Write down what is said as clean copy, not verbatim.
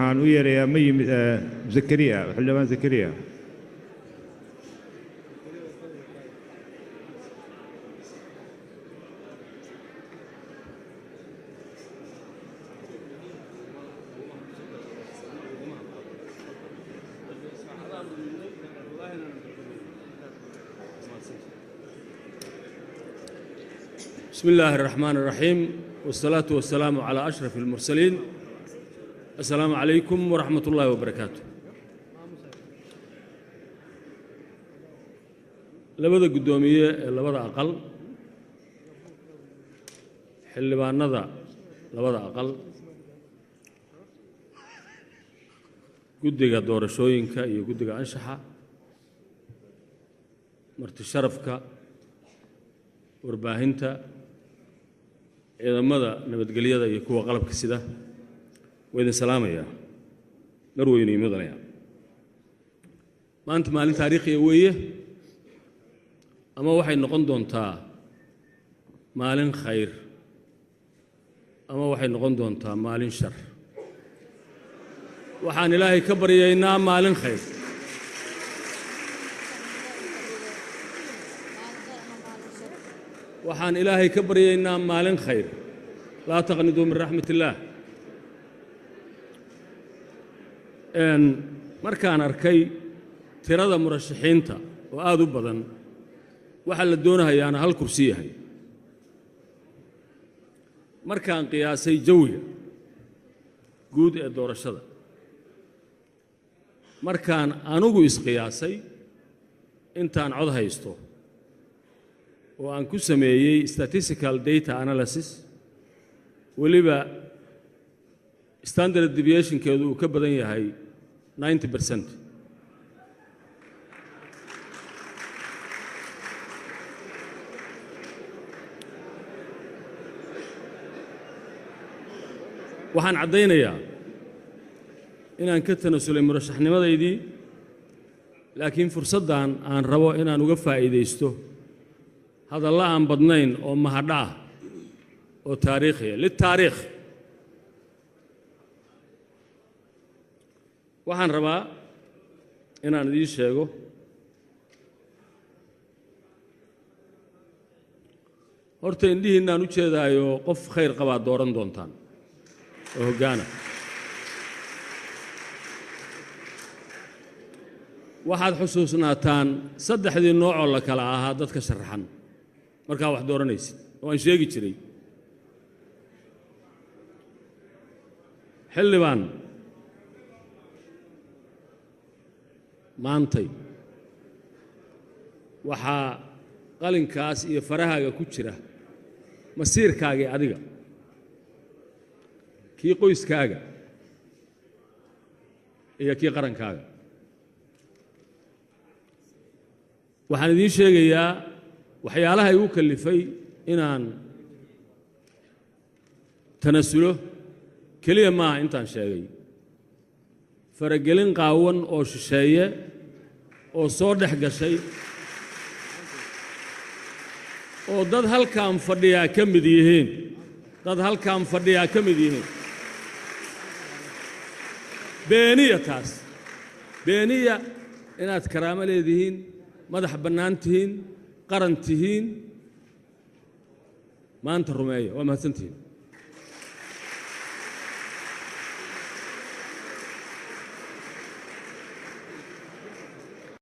waxaan u yeerayaa ma yimid Zakariya xildhibaan Zakariya. بسم الله الرحمن الرحيم والصلاة والسلام على أشرف المرسلين. السلام عليكم ورحمة الله وبركاته. لبدا قدومية لبدا أقل حلبان نضع لبدا أقل قدقى دور شوينكا يقدقى أنشحة مرت شرفك warbaahinta ciidamada nabadgelyada iyo kuwa qalabka sida way salaamaya marweyne mudanaya maanta maalin taariikhi weeye ama waxay noqon doontaa maalin khayr ama waxay noqon doontaa maalin shar waxaan ilaahay ka baryaynaa maalin khayr waxaan ilaahay ka baryaynaa maalin khayr laa taqniduu min raxmat illaah markaan arkay tirada murashaxiinta oo aad u badan waxaa la doonahayaana hal kursi yahay markaan qiyaasay jawiga guud ee doorashada markaan anugu isqiyaasay intaan cod haysto oo aan ku sameeyay statistical data analysis waliba standard deviation keedu uu ka badan yahay 90%. waxaan caddaynayaa inaan ka tanasulay murashaxnimadaydii laakiin fursaddan aan rabo inaan uga faa'iidaysto hadalla aan badnayn oo mahadha ah oo taariikhiya litaariikh waxaan rabaa inaan idiin sheego horta indhihiinaan u jeedaayo qof khayr qabaa dooran doontaan oo hoggaana waxaad xusuusnaataan saddexdii noocoo la kala ahaa dadka sharaxan markaa wax dooranaysid oo aan sheegi jiray xildhibaan maantay waxaa qalinkaas iyo farahaaga ku jira masiirkaagii adiga kii qoyskaaga iyo kii qarankaaga waxaan idiin sheegayaa waxyaalaha igu kallifay inaan tanasulo keliya maaha intaan sheegay faragelin qaawan oo shisheeye oo soo dhex gashay oo dad halkaan fadhiyaa ka mid yihiin beeniya taas beeniya inaad karaamo leedihiin madax bannaan tihiin qaran tihiin maanta rumeeya waa mahadsantihiin